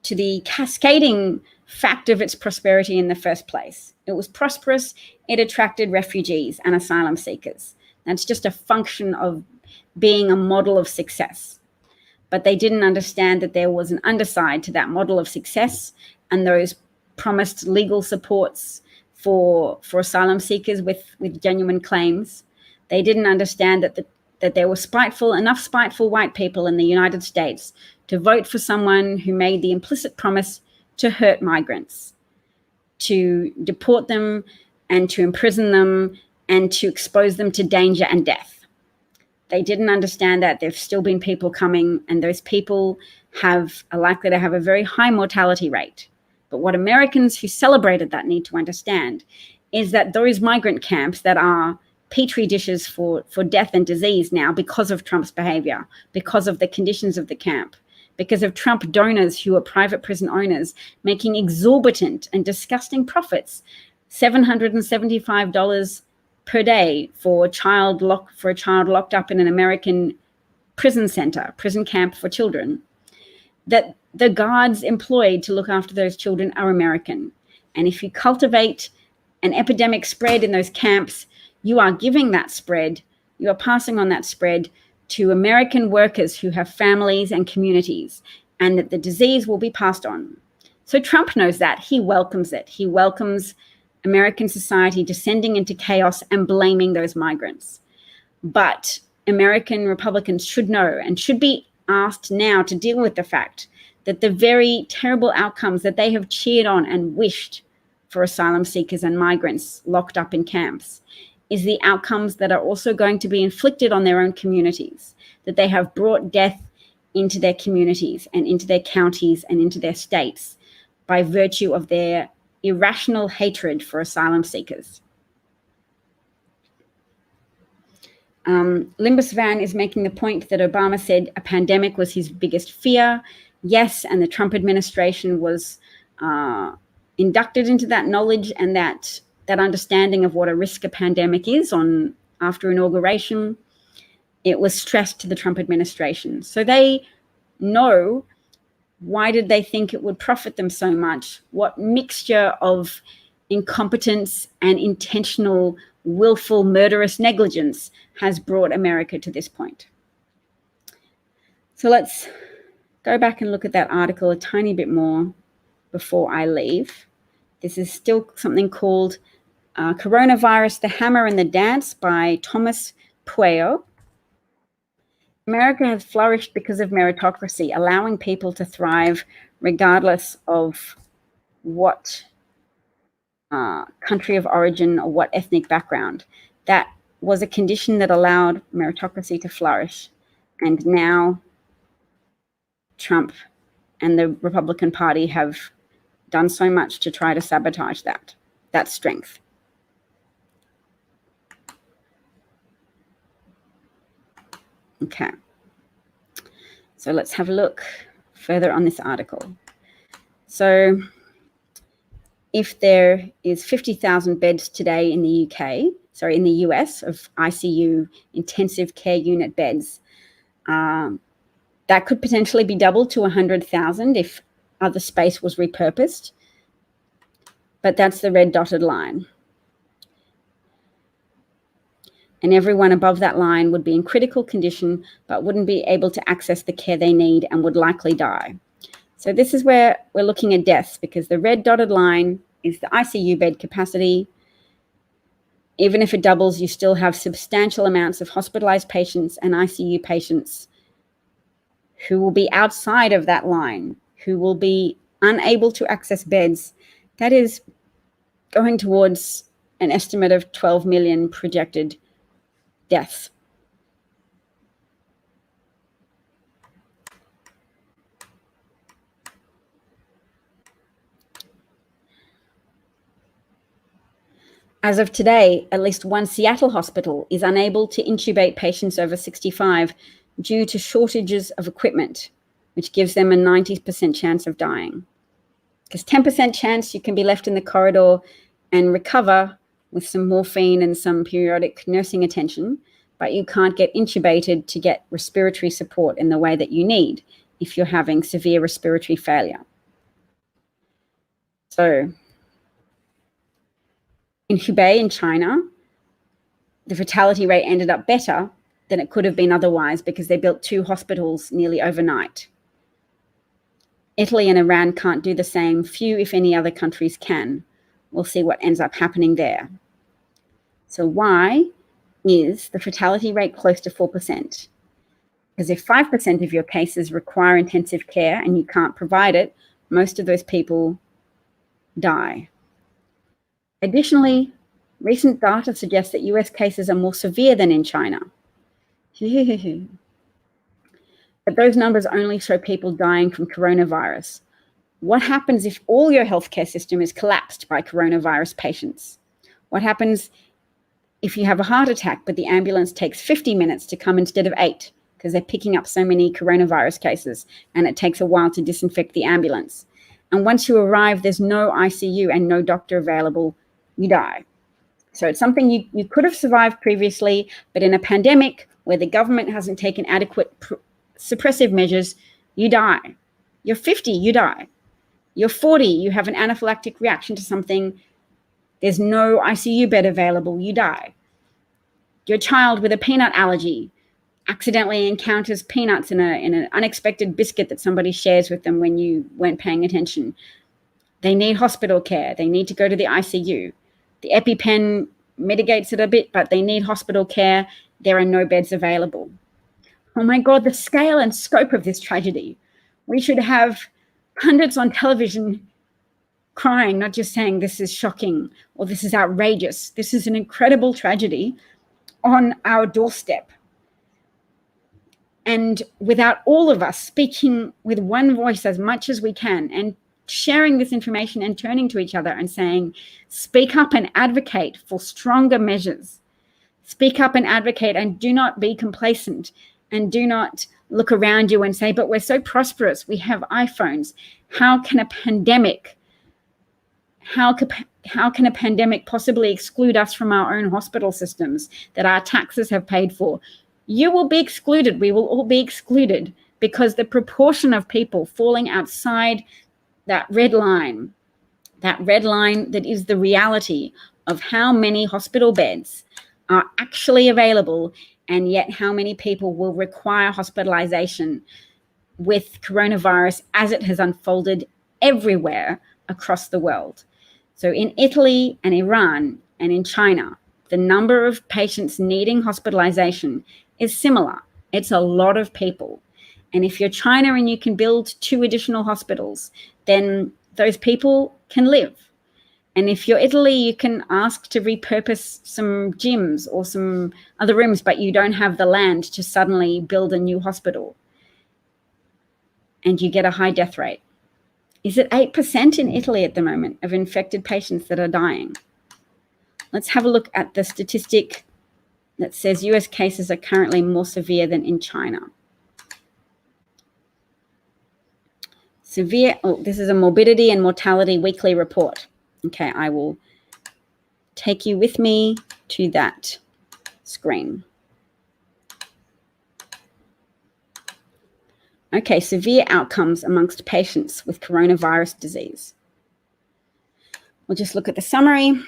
to the cascading fact of its prosperity in the first place. It was prosperous. It attracted refugees and asylum seekers. That's just a function of being a model of success. But they didn't understand that there was an underside to that model of success, and those promised legal supports for asylum seekers with genuine claims. They didn't understand that there were enough spiteful white people in the United States to vote for someone who made the implicit promise to hurt migrants, to deport them and to imprison them and to expose them to danger and death. They didn't understand that there've still been people coming, and those people are likely to have a very high mortality rate. But what Americans who celebrated that need to understand is that those migrant camps that are petri dishes for death and disease now because of Trump's behavior, because of the conditions of the camp, because of Trump donors who are private prison owners making exorbitant and disgusting profits, $775 per day for a child locked up in an American prison camp for children, that the guards employed to look after those children are American. And if you cultivate an epidemic spread in those camps, you are giving that spread, you are passing on that spread to American workers who have families and communities, and that the disease will be passed on. So Trump knows that. He welcomes it. He welcomes American society descending into chaos and blaming those migrants. But American Republicans should know and should be asked now to deal with the fact that the very terrible outcomes that they have cheered on and wished for asylum seekers and migrants locked up in camps is the outcomes that are also going to be inflicted on their own communities, that they have brought death into their communities and into their counties and into their states by virtue of their irrational hatred for asylum seekers. Limbus Van is making the point that Obama said a pandemic was his biggest fear. Yes, and the Trump administration was inducted into that knowledge and that understanding of what a risk a pandemic is after inauguration. It was stressed to the Trump administration. So they know, why did they think it would profit them so much? What mixture of incompetence and intentional, willful, murderous negligence has brought America to this point? So let's go back and look at that article a tiny bit more before I leave. This is still something called Coronavirus, the Hammer and the Dance by Thomas Pueo. America has flourished because of meritocracy, allowing people to thrive regardless of what country of origin or what ethnic background. That was a condition that allowed meritocracy to flourish. And now Trump and the Republican Party have done so much to try to sabotage that strength. Okay, so let's have a look further on this article. So if there is 50,000 beds today in the in the US of ICU intensive care unit beds, that could potentially be doubled to 100,000 if other space was repurposed. But that's the red dotted line. And everyone above that line would be in critical condition, but wouldn't be able to access the care they need and would likely die. So this is where we're looking at deaths, because the red dotted line is the ICU bed capacity. Even if it doubles, you still have substantial amounts of hospitalized patients and ICU patients who will be outside of that line, who will be unable to access beds. That is going towards an estimate of 12 million projected deaths. As of today, at least one Seattle hospital is unable to intubate patients over 65 due to shortages of equipment, which gives them a 90% chance of dying. Because 10% chance you can be left in the corridor and recover with some morphine and some periodic nursing attention, but you can't get intubated to get respiratory support in the way that you need if you're having severe respiratory failure. So in Hubei in China, the fatality rate ended up better than it could have been otherwise because they built 2 hospitals nearly overnight. Italy and Iran can't do the same. Few, if any, other countries can. We'll see what ends up happening there. So why is the fatality rate close to 4%? Because if 5% of your cases require intensive care and you can't provide it, most of those people die. Additionally, recent data suggests that US cases are more severe than in China. But those numbers only show people dying from coronavirus. What happens if all your healthcare system is collapsed by coronavirus patients? What happens if you have a heart attack, but the ambulance takes 50 minutes to come instead of 8 because they're picking up so many coronavirus cases and it takes a while to disinfect the ambulance? And once you arrive, there's no ICU and no doctor available, you die. So it's something you could have survived previously, but in a pandemic where the government hasn't taken adequate suppressive measures, you die. You're 50, you die. You're 40, you have an anaphylactic reaction to something. There's no ICU bed available, you die. Your child with a peanut allergy accidentally encounters peanuts in an unexpected biscuit that somebody shares with them when you weren't paying attention. They need hospital care. They need to go to the ICU. The EpiPen mitigates it a bit, but they need hospital care. There are no beds available. Oh my God, the scale and scope of this tragedy. We should have hundreds on television crying, not just saying this is shocking or this is outrageous. This is an incredible tragedy on our doorstep. And without all of us speaking with one voice as much as we can and sharing this information and turning to each other and saying, speak up and advocate for stronger measures. Speak up and advocate, and do not be complacent, and do not look around you and say, but we're so prosperous. We have iPhones. How can a pandemic possibly exclude us from our own hospital systems that our taxes have paid for? You will be excluded. We will all be excluded, because the proportion of people falling outside that red line that is the reality of how many hospital beds are actually available, and yet how many people will require hospitalization with coronavirus as it has unfolded everywhere across the world. So in Italy and Iran and in China, the number of patients needing hospitalization is similar. It's a lot of people. And if you're China and you can build 2 additional hospitals, then those people can live. And if you're Italy, you can ask to repurpose some gyms or some other rooms, but you don't have the land to suddenly build a new hospital. And you get a high death rate. Is it 8% in Italy at the moment of infected patients that are dying? Let's have a look at the statistic that says US cases are currently more severe than in China. This is a morbidity and mortality weekly report. Okay, I will take you with me to that screen. Okay, severe outcomes amongst patients with coronavirus disease. We'll just look at the summary.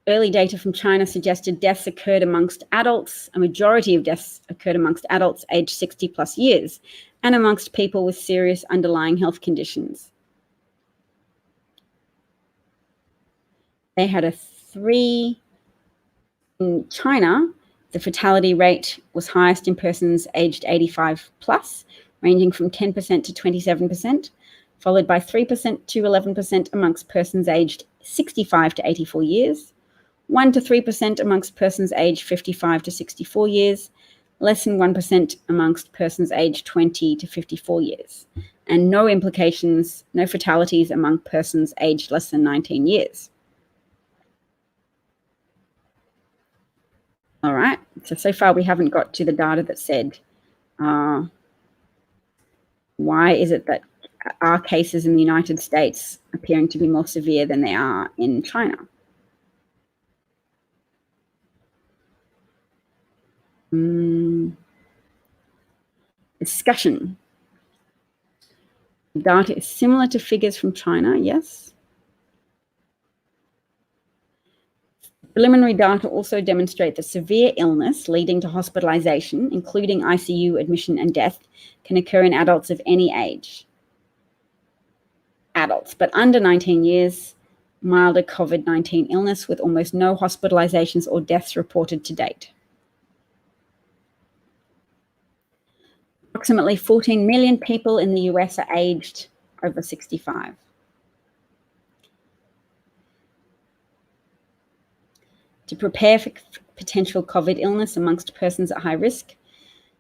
Early data from China suggested deaths occurred amongst adults. A majority of deaths occurred amongst adults aged 60 plus years and amongst people with serious underlying health conditions. They had a 3 in China. The fatality rate was highest in persons aged 85 plus, ranging from 10% to 27%, followed by 3% to 11% amongst persons aged 65 to 84 years, 1 to 3% amongst persons aged 55 to 64 years, less than 1% amongst persons aged 20 to 54 years, and no fatalities among persons aged less than 19 years. All right, so far we haven't got to the data that said, why is it that our cases in the United States appearing to be more severe than they are in China? Discussion. Data is similar to figures from China, yes. Preliminary data also demonstrate that severe illness leading to hospitalization, including ICU admission and death, can occur in adults of any age. Adults, but under 19 years, milder COVID-19 illness with almost no hospitalizations or deaths reported to date. Approximately 14 million people in the US are aged over 65. To prepare for potential COVID illness amongst persons at high risk,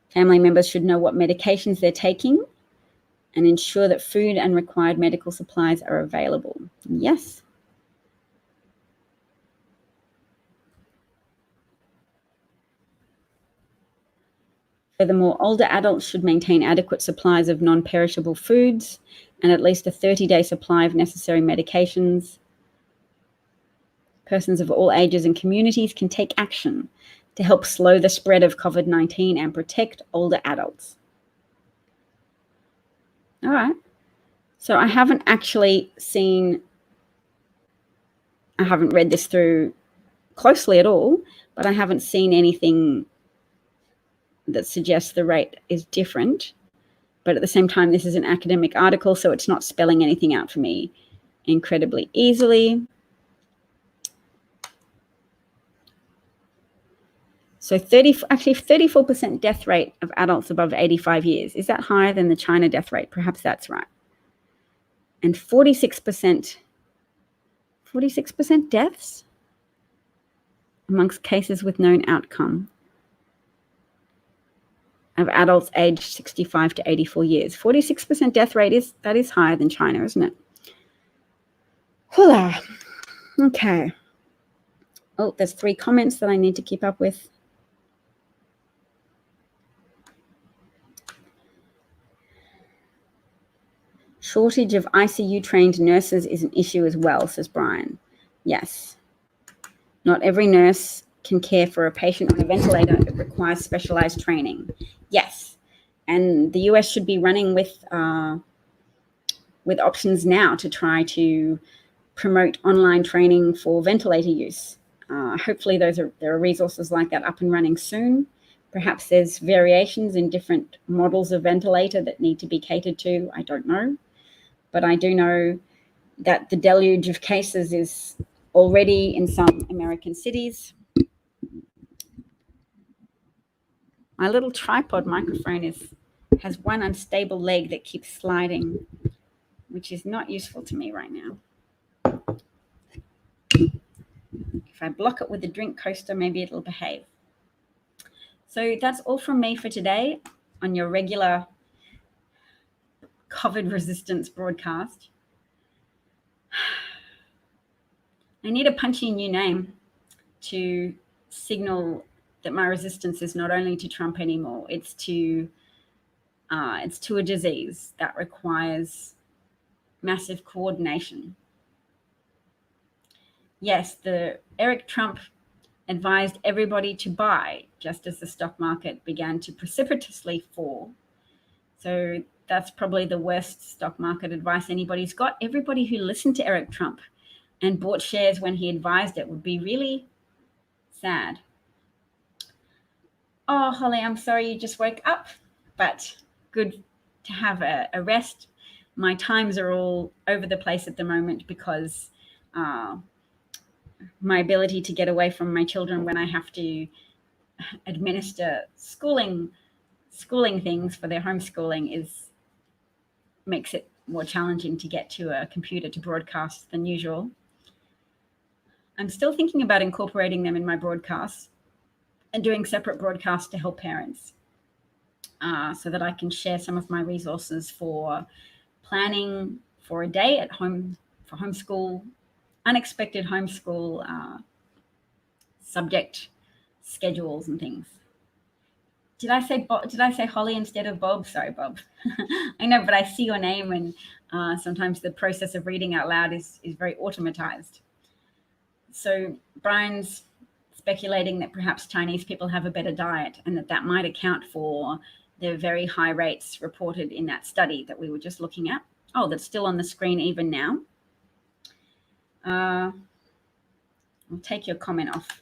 family members should know what medications they're taking and ensure that food and required medical supplies are available. Yes. Furthermore, older adults should maintain adequate supplies of non-perishable foods and at least a 30-day supply of necessary medications. Persons of all ages and communities can take action to help slow the spread of COVID-19 and protect older adults. All right. So I haven't read this through closely at all, but I haven't seen anything that suggests the rate is different. But at the same time, this is an academic article, so it's not spelling anything out for me incredibly easily. So 34% death rate of adults above 85 years. Is that higher than the China death rate? Perhaps that's right. And 46% deaths amongst cases with known outcome of adults aged 65 to 84 years. 46% death rate is higher than China, isn't it? Hola. Okay. Oh, there's 3 comments that I need to keep up with. Shortage of ICU-trained nurses is an issue as well, says Brian. Yes. Not every nurse can care for a patient on a ventilator. It requires specialized training. Yes. And the US should be running with options now to try to promote online training for ventilator use. Hopefully there are resources like that up and running soon. Perhaps there's variations in different models of ventilator that need to be catered to. I don't know. But I do know that the deluge of cases is already in some American cities. My little tripod microphone has one unstable leg that keeps sliding, which is not useful to me right now. If I block it with a drink coaster, maybe it'll behave. So that's all from me for today on your regular COVID resistance broadcast. I need a punchy new name to signal that my resistance is not only to Trump anymore, it's to a disease that requires massive coordination. Yes, Eric Trump advised everybody to buy just as the stock market began to precipitously fall. So that's probably the worst stock market advice anybody's got. Everybody who listened to Eric Trump and bought shares when he advised it would be really sad. Oh, Holly, I'm sorry you just woke up, but good to have a rest. My times are all over the place at the moment because my ability to get away from my children when I have to administer schooling things for their homeschooling makes it more challenging to get to a computer to broadcast than usual. I'm still thinking about incorporating them in my broadcasts and doing separate broadcasts to help parents so that I can share some of my resources for planning for a day at home for homeschool, unexpected homeschool subject schedules and things. Did I say Holly instead of Bob? Sorry, Bob. I know, but I see your name, and sometimes the process of reading out loud is very automatized. So Brian's speculating that perhaps Chinese people have a better diet, and that might account for the very high rates reported in that study that we were just looking at. Oh, that's still on the screen even now. I'll take your comment off,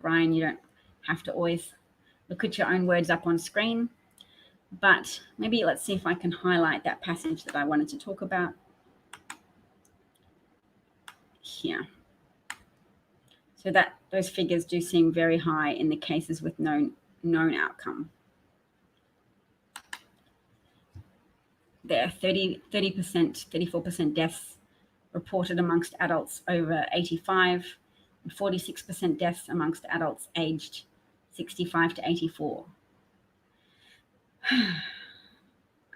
Brian. You don't have to always look at your own words up on screen, but maybe let's see if I can highlight that passage that I wanted to talk about here. So that those figures do seem very high in the cases with known outcome. There are 30%, 34% deaths reported amongst adults over 85, and 46% deaths amongst adults aged 65 to 84.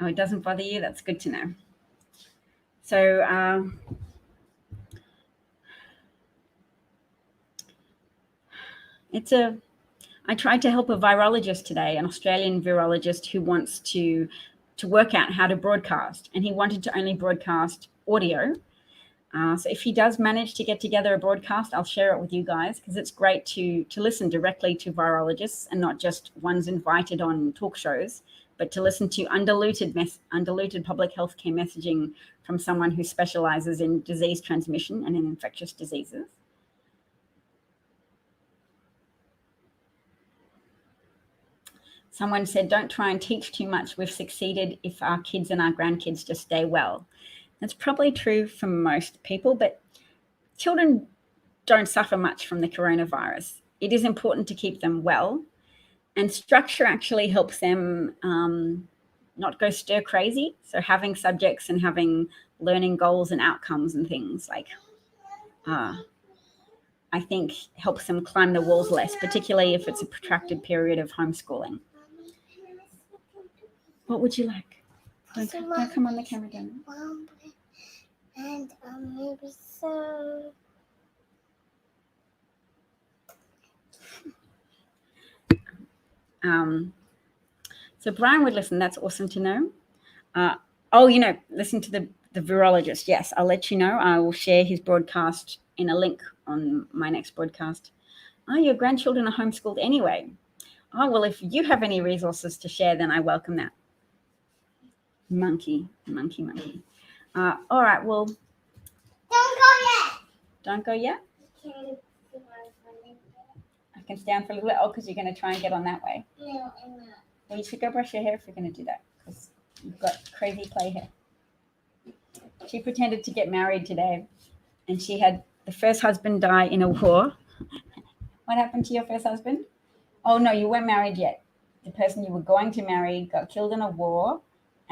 Oh, it doesn't bother you? That's good to know. So I tried to help a virologist today, an Australian virologist who wants to work out how to broadcast, and he wanted to only broadcast audio. So if he does manage to get together a broadcast, I'll share it with you guys, because it's great to listen directly to virologists and not just ones invited on talk shows, but to listen to undiluted public health care messaging from someone who specializes in disease transmission and in infectious diseases. Someone said, don't try and teach too much. We've succeeded if our kids and our grandkids just stay well. That's probably true for most people, but children don't suffer much from the coronavirus. It is important to keep them well, and structure actually helps them not go stir crazy. So having subjects and having learning goals and outcomes and things like I think helps them climb the walls less, particularly if it's a protracted period of homeschooling. What would you like? Don't come on the camera, Dana. And maybe so. So Brian would listen. That's awesome to know. Listen to the virologist. Yes, I'll let you know. I will share his broadcast in a link on my next broadcast. Oh, your grandchildren are homeschooled anyway. Oh, well, if you have any resources to share, then I welcome that. Monkey. All right, well. Don't go yet? I can stay on for a little bit. Oh, because you're going to try and get on that way. No, I'm not. Well, you should go brush your hair if you're going to do that, because you've got crazy play hair. She pretended to get married today, and she had the first husband die in a war. What happened to your first husband? Oh, no, you weren't married yet. The person you were going to marry got killed in a war,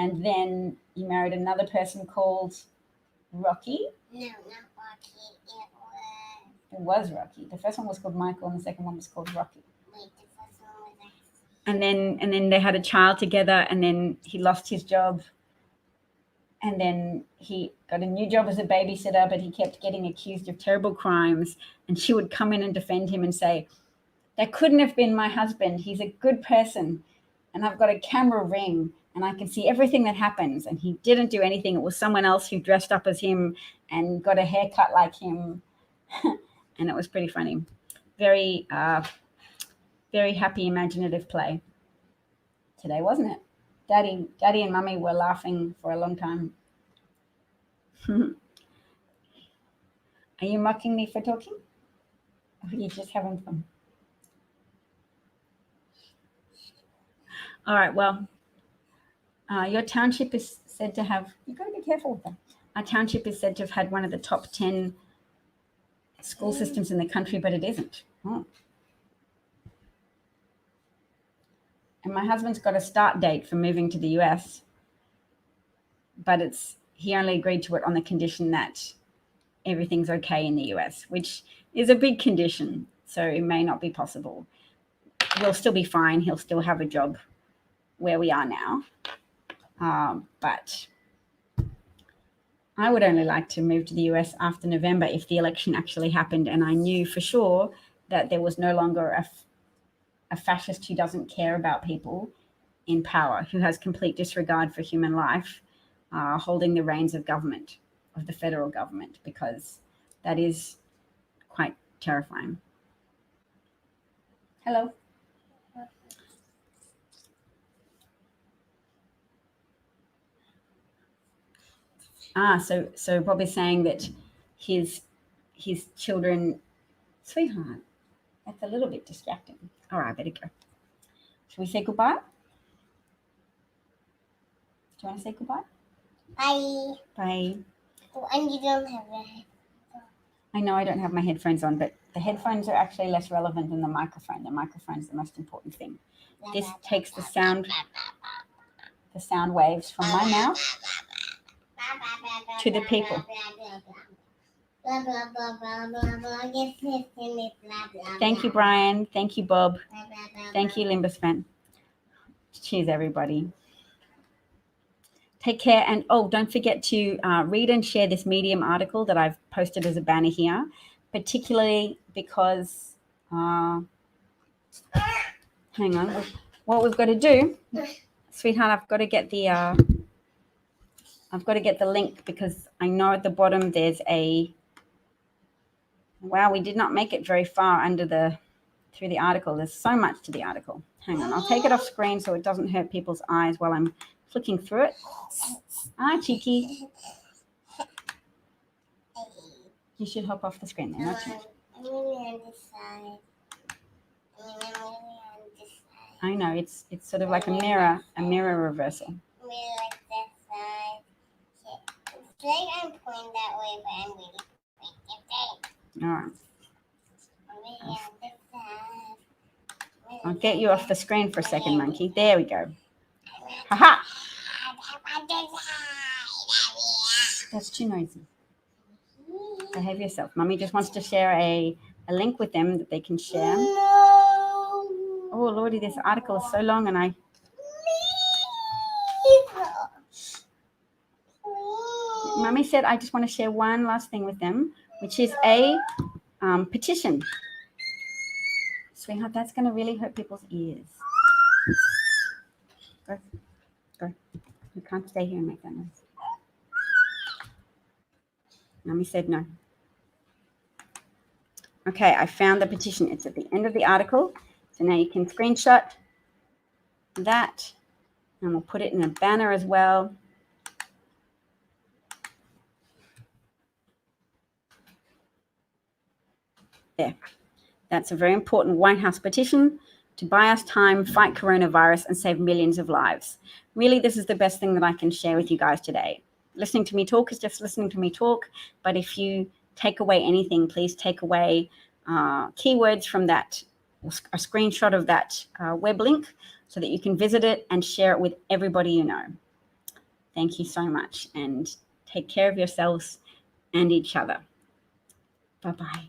and then you married another person called Rocky. No, not Rocky. It was Rocky. The first one was called Michael, and the second one was called Rocky. Wait, the first one was X. And then they had a child together, and then he lost his job. And then he got a new job as a babysitter, but he kept getting accused of terrible crimes. And she would come in and defend him and say, that couldn't have been my husband. He's a good person. And I've got a camera ring, and I can see everything that happens. And he didn't do anything. It was someone else who dressed up as him and got a haircut like him. And it was pretty funny. Very, very happy, imaginative play today, wasn't it? Daddy and Mummy were laughing for a long time. Are you mocking me for talking? Or are you just having fun? All right, well, your township is said to have, you've got to be careful with that. Our township is said to have had one of the top 10 school systems in the country, but it isn't. Oh. And my husband's got a start date for moving to the US, but he only agreed to it on the condition that everything's okay in the US, which is a big condition, so it may not be possible. We'll still be fine. He'll still have a job where we are now, but I would only like to move to the US after November if the election actually happened and I knew for sure that there was no longer a fascist who doesn't care about people in power, who has complete disregard for human life, holding the reins of government, of the federal government, because that is quite terrifying. Hello. So Bob is saying that his children, sweetheart, that's a little bit distracting. All right, I better go. Should we say goodbye? Do you want to say goodbye? Bye. Bye. Oh, and you don't have a... I know I don't have my headphones on, but the headphones are actually less relevant than the microphone. The microphone is the most important thing. This takes the sound waves from my mouth to the people. Thank you, Brian. Thank you, Bob. Thank you, Limbus fan. Cheers, everybody. Take care. And don't forget to read and share this Medium article that I've posted as a banner here, particularly because, hang on, what we've got to do, sweetheart, I've got to get the link, because I know at the bottom there's wow, we did not make it very far through the article. There's so much to the article. Hang on, I'll take it off screen so it doesn't hurt people's eyes while I'm flicking through it. Cheeky. You should hop off the screen then. I'm really on this side. I'm really on this side. I know it's sort of like a mirror reversal. We like this side. It's like I'm pointing that way, but I'm really pointing it. All right. We have this side. I'll get you off the screen for a second, monkey. There we go. Haha. That's too noisy. Behave yourself. Mummy just wants to share a link with them that they can share. No. Oh, Lordy, this article is so long and I... Mummy said I just want to share one last thing with them, which is a petition. Sweetheart, that's going to really hurt people's ears. Go. You can't stay here and make that noise. Mummy said no. Okay, I found the petition. It's at the end of the article. So now you can screenshot that and we'll put it in a banner as well. There. That's a very important White House petition to buy us time, fight coronavirus, and save millions of lives. Really, this is the best thing that I can share with you guys today. Listening to me talk is just listening to me talk, but if you take away anything, please take away keywords from that, a screenshot of that web link so that you can visit it and share it with everybody you know. Thank you so much, and take care of yourselves and each other. Bye-bye.